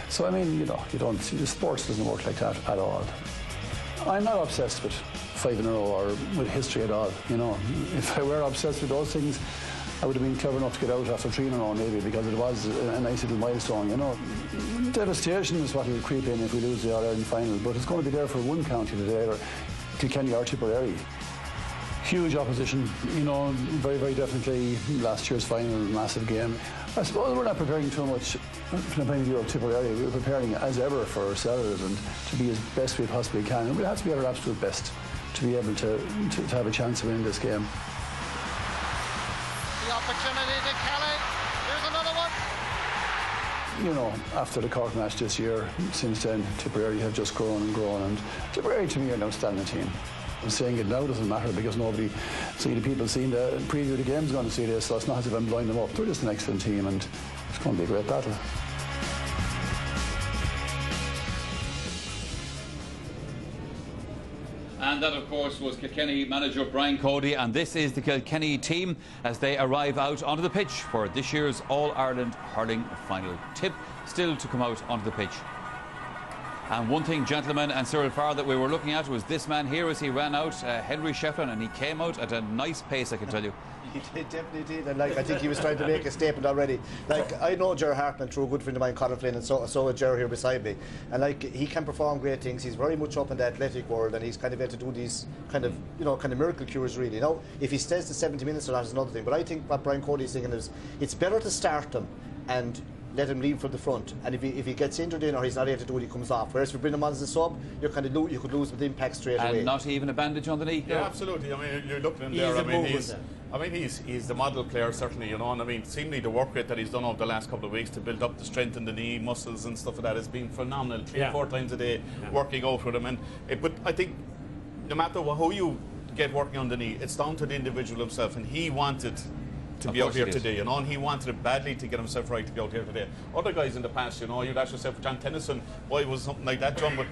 So I mean, you don't see the sports doesn't work like that at all. I'm not obsessed with 5 in a row or with history at all. If I were obsessed with those things, I would have been clever enough to get out after 3 in a row maybe, because it was a nice little milestone. Devastation is what will creep in if we lose the All-Ireland final, but it's going to be there for one county today, or Kilkenny or Tipperary. Huge opposition, very, very definitely. Last year's final, massive game. I suppose we're not preparing too much from the point of view of Tipperary. We're preparing as ever for ourselves and to be as best we possibly can. And we'll have to be at our absolute best to be able to have a chance of winning this game. The opportunity to Kelly. Here's another one. After the Cork match this year, since then, Tipperary have just grown and grown. And Tipperary, to me, are an outstanding team. I'm saying it now doesn't matter because nobody, the people seeing the preview of the game is going to see this, so it's not as if I'm blowing them up. They're just an excellent team and it's going to be a great battle. And that, of course, was Kilkenny manager Brian Cody, and this is the Kilkenny team as they arrive out onto the pitch for this year's All-Ireland Hurling final. Tip still to come out onto the pitch. And one thing, gentlemen, and Cyril Farr, that we were looking at was this man here as he ran out, Henry Shefflin, and he came out at a nice pace, I can tell you. He definitely did, and I think he was trying to make a statement already. I know Ger Hartman through a good friend of mine, Conor Flynn, and so is Ger here beside me. And he can perform great things. He's very much up in the athletic world, and he's kind of able to do these kind of miracle cures really. Now, if he stays to 70 minutes or not is another thing. But I think what Brian Cody is thinking is it's better to start him and let him lead from the front, and if he gets injured in or he's not able to do it, he comes off. Whereas if you bring him on as a sub, you could lose with impact straight away. And not even a bandage on the knee. Yeah, absolutely. I mean, you're looking in there. He's the model player certainly, and I mean, seemingly the work rate that he's done over the last couple of weeks to build up the strength in the knee muscles and stuff like that has been phenomenal. 3-4 times a day working out with him, but I think no matter who you get working on the knee, it's down to the individual himself, and he wanted to be out here today, and he wanted it badly to get himself right to be out here today. Other guys in the past, you'd ask yourself, John Tennyson, why was something like that done with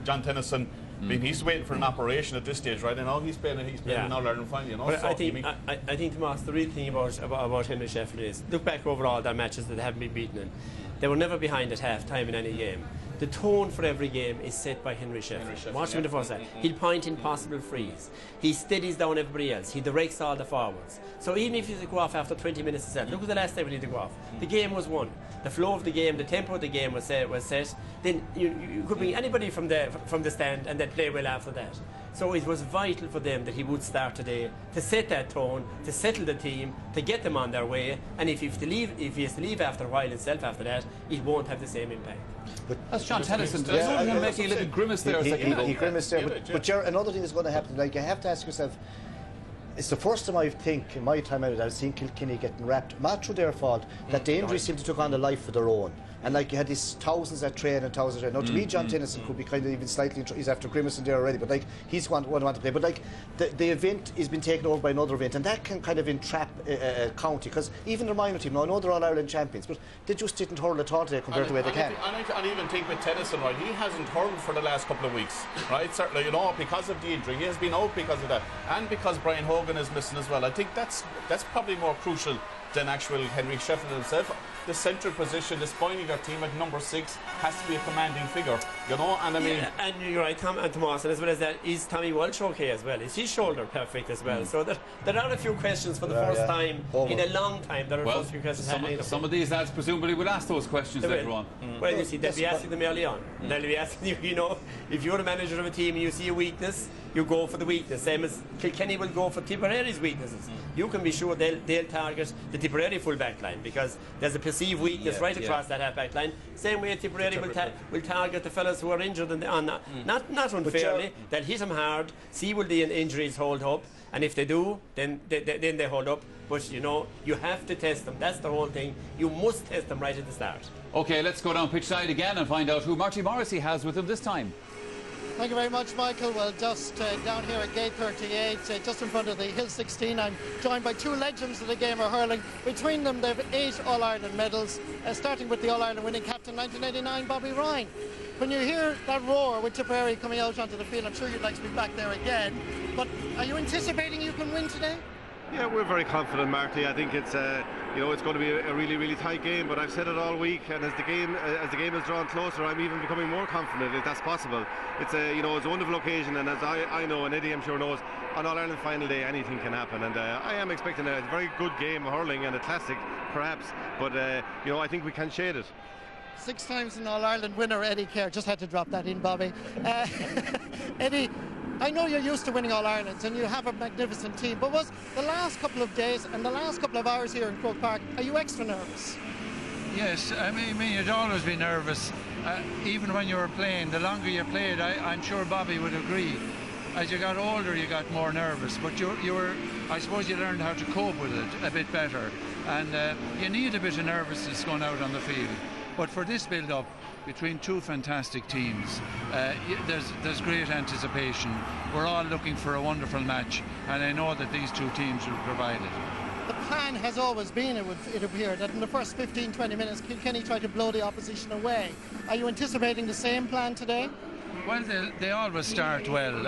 John Tennyson? I mean, he's waiting for an operation at this stage, right? And all he's playing an All-Ireland final, But I think, Tomas, the real thing about Henry Shefflin is, look back over all their matches that they haven't been beaten in. They were never behind at half-time in any game. The tone for every game is set by Henry Shefflin. Watch him in the first half. He'll point impossible frees. He steadies down everybody else. He directs all the forwards. So even if he's to go off after 20 minutes itself, look at the last time we need to go off. The game was won. The flow of the game, the tempo of the game was set. Then you could bring anybody from the stand and they'd play well after that. So it was vital for them that he would start today to set that tone, to settle the team, to get them on their way. And if he has to leave after a while himself after that, it won't have the same impact. But that's John Tennyson. I'm making a little grimace there. He grimaced there. But Ger, another thing that's going to happen, you have to ask yourself, it's the first time I think in my time out I've seen Kilkenny getting wrapped, not through their fault, that the injuries seem to took on a life of their own. And you had these thousands that train and thousands that train. Now to me, John Tennyson could be kind of even slightly, he's after grimacing there already, but he's one want to play. But the event has been taken over by another event, and that can kind of entrap a county, because even their minor team, now I know they're all Ireland champions, but they just didn't hurl at all today compared to the way they can. And I even think with Tennyson, right, he hasn't hurled for the last couple of weeks, right? Certainly, because of the injury, he has been out because of that, and because Brian Hogan is missing as well. I think that's probably more crucial than actual Henry Shefflin himself. The central position, the spine of your team at number 6 has to be a commanding figure, and I mean... Yeah, and you're right, Tomas, and as well as that, is Tommy Walsh okay as well? Is his shoulder perfect as well? So there are a few questions for the first time in a long time. There are a few questions. Some of these lads presumably will ask those questions later on. Well, you see, they'll be asking them early on. They'll be asking you, if you're the manager of a team and you see a weakness, you go for the weakness. Same as Kilkenny will go for Tipperary's weaknesses. You can be sure they'll target the Tipperary full back line, because there's a perceived weakness right across that half back line. Same way Tipperary will target the fellas who are injured not unfairly. They'll hit them hard, see will the injuries hold up, and if they do, then they hold up. But you have to test them. That's the whole thing. You must test them right at the start. Okay, let's go down pitch side again and find out who Marty Morrissey has with him this time. Thank you very much, Michael. Well, just down here at gate 38, just in front of the Hill 16, I'm joined by two legends of the game of hurling. Between them, they have 8 All-Ireland medals, starting with the All-Ireland winning captain 1989, Bobby Ryan. When you hear that roar with Tipperary coming out onto the field, I'm sure you'd like to be back there again. But are you anticipating you can win today? Yeah, we're very confident, Marty. I think it's it's going to be a really, really tight game. But I've said it all week, and as the game has drawn closer, I'm even becoming more confident if that's possible. It's it's a wonderful occasion, and as I know, and Eddie I'm sure knows, on All Ireland final day anything can happen. And I am expecting a very good game of hurling and a classic, perhaps. But I think we can shade it. 6 times an All Ireland winner, Eddie Kerr. Just had to drop that in, Bobby. Eddie, I know you're used to winning All Irelands and you have a magnificent team, but was the last couple of days and the last couple of hours here in Croke Park, are you extra nervous? Yes, I mean you'd always be nervous, even when you were playing. The longer you played, I'm sure Bobby would agree. As you got older, you got more nervous, but you were, I suppose, you learned how to cope with it a bit better, and you need a bit of nervousness going out on the field. But for this build-up between 2 fantastic teams, there's great anticipation. We're all looking for a wonderful match, and I know that these 2 teams will provide it. The plan has always been, it appeared, that in the first 15-20 minutes, Kilkenny tried to blow the opposition away. Are you anticipating the same plan today? Well, they always start well,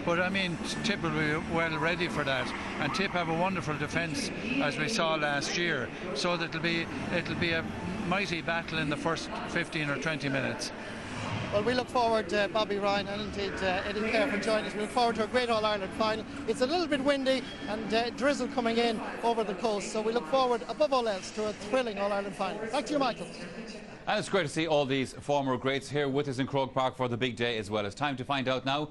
but I mean, Tip will be well ready for that, and Tip have a wonderful defence, as we saw last year. So that it'll be a mighty battle in the first 15 or 20 minutes. Well, we look forward to Bobby Ryan and indeed Eddie Kerr for joining us. We look forward to a great All-Ireland final. It's a little bit windy and drizzle coming in over the coast, so we look forward, above all else, to a thrilling All-Ireland final. Back to you, Michael. And it's great to see all these former greats here with us in Croke Park for the big day as well. It's time to find out now.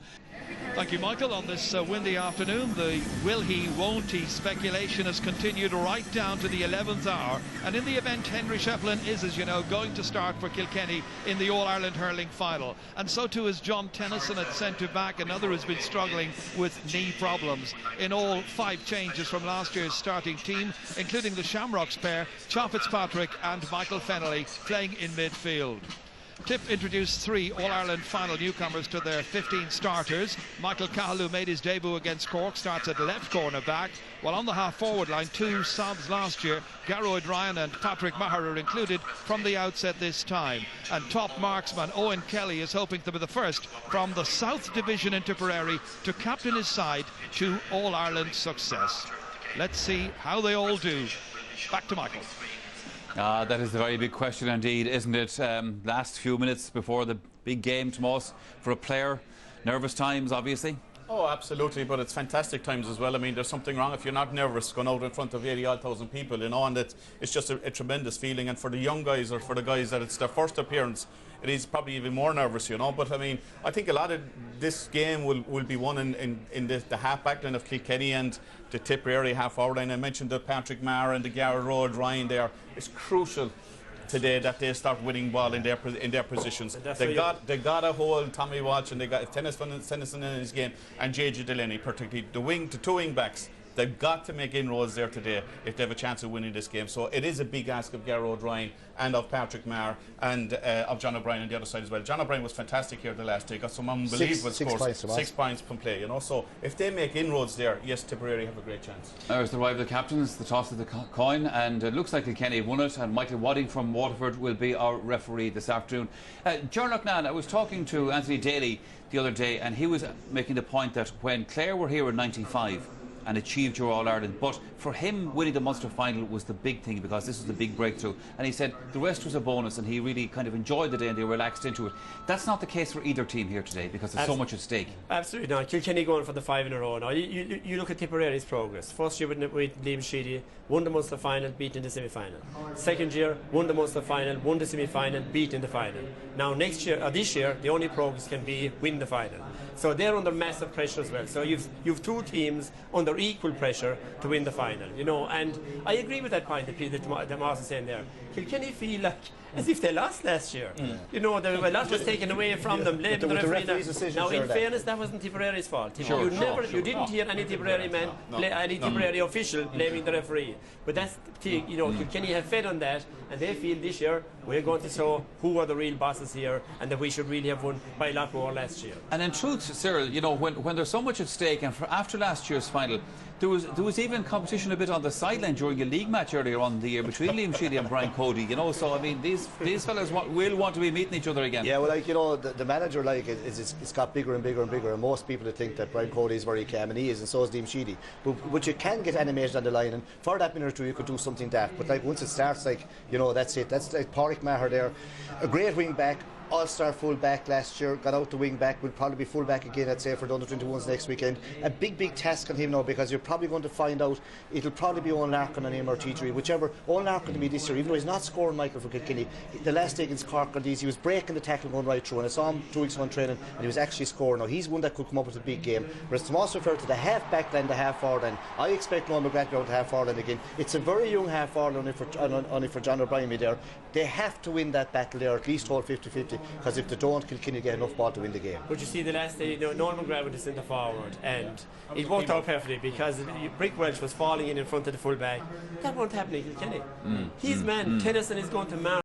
Thank you, Michael. On this windy afternoon, the will he, won't he speculation has continued right down to the 11th hour. And in the event, Henry Shefflin is, as you know, going to start for Kilkenny in the All-Ireland hurling final. And so too is John Tennyson at centre-back, another who's been struggling with knee problems. In all, 5 changes from last year's starting team, including the Shamrocks pair, Cha Fitzpatrick and Michael Fennelly, playing in midfield. Tip introduced 3 All-Ireland final newcomers to their 15 starters. Michael Cahill, who made his debut against Cork, starts at left corner back, while on the half-forward line, 2 subs last year, Gearóid Ryan and Patrick Maher, are included from the outset this time. And top marksman Owen Kelly is hoping to be the first from the South Division in Tipperary to captain his side to All-Ireland success. Let's see how they all do. Back to Michael. That is a very big question indeed, isn't it? Last few minutes before the big game, Tomas, for a player. Nervous times, obviously. Oh, absolutely, but it's fantastic times as well. I mean, there's something wrong if you're not nervous going out in front of 80,000 people, you know, and it's just a tremendous feeling. And for the young guys, or for the guys that it's their first appearance, it is probably even more nervous, you know. But I mean, I think a lot of this game will be won in the half-back line of Kilkenny and the Tipperary half-forward line. I mentioned the Patrick Maher and the Gearóid Ryan there. It's crucial today that they start winning ball in their positions. They got to hold Tommy Walsh, and they got Tennyson in his game, and JJ Delaney, particularly the 2 wing backs. They've got to make inroads there today if they have a chance of winning this game. So it is a big ask of Gearóid Ryan and of Patrick Maher and of John O'Brien on the other side as well. John O'Brien was fantastic here the last day. Got some unbelievable scores. 6 points from play, you know. So if they make inroads there, yes, Tipperary have a great chance. There's the arrival of the captains, the toss of the coin, and it looks like Kilkenny won it, and Michael Wadding from Waterford will be our referee this afternoon. Jarlath Nan, I was talking to Anthony Daly the other day, and he was making the point that when Clare were here in '95 and achieved your All-Ireland, but for him winning the Munster final was the big thing, because this was the big breakthrough, and he said the rest was a bonus, and he really kind of enjoyed the day and they relaxed into it. That's not the case for either team here today, because there's so much at stake. Absolutely not. Kilkenny going for the 5 in a row now. You look at Tipperary's progress. First year with Liam Sheedy, won the Munster final, beat in the semi-final. Second year, won the Munster final, won the semi-final, beat in the final. Now this year, the only progress can be win the final. So they're under massive pressure as well. So you've 2 teams under equal pressure to win the final, you know. And I agree with that point that Moss is saying there. Kilkenny feel like as if they lost last year. You know, a lot was taken away from them. With the referee's decision. Now, in fairness, that wasn't Tipperary's fault. You didn't hear any Tipperary man, any Tipperary official blaming the referee. But that's, you know, Kilkenny have fed on that, and they feel this year We're going to show who are the real bosses here, and that we should really have won by a lot more last year. And in truth, Cyril, you know, when there's so much at stake, and after last year's final, there was even competition a bit on the sideline during a league match earlier on in the year between Liam Sheedy and Brian Cody. You know, so I mean, these fellas will want to be meeting each other again. Yeah, well, like, you know, the manager, like, it's got bigger and bigger and bigger, and most people think that Brian Cody is very calm, and he is, and so is Liam Sheedy. But you can get animated on the line, and for that minute or two, you could do something daft. But like once it starts, like, you know, that's it. That's like Pádraig Maher there, a great wing back. All-star full back last year, got out the wing back, will probably be full back again, I'd say, for the under-21s next weekend. A big task on him now, because you're probably going to find out it'll probably be Owen Larkin on him or T3, whichever. Owen Larkin to me this year, even though he's not scoring, Michael, for Kilkenny, the last day against Cork on these, he was breaking the tackle going right through, and I saw him 2 weeks ago in training, and he was actually scoring. Now, he's one that could come up with a big game. Whereas Tomas referred to the half-back line, the half-forward line. I expect Noel McGrath to go to half-forward line again. It's a very young half-forward only for John O'Brien there. They have to win that battle there, at least hold 50-50, because if they don't, Kilkenny get enough ball to win the game. But you see, the last day, Noel McGrath with the centre forward, and it worked out perfectly, because Brick Welch was falling in front of the full back. That won't happen in Kilkenny. His man, Tennyson, is going to mark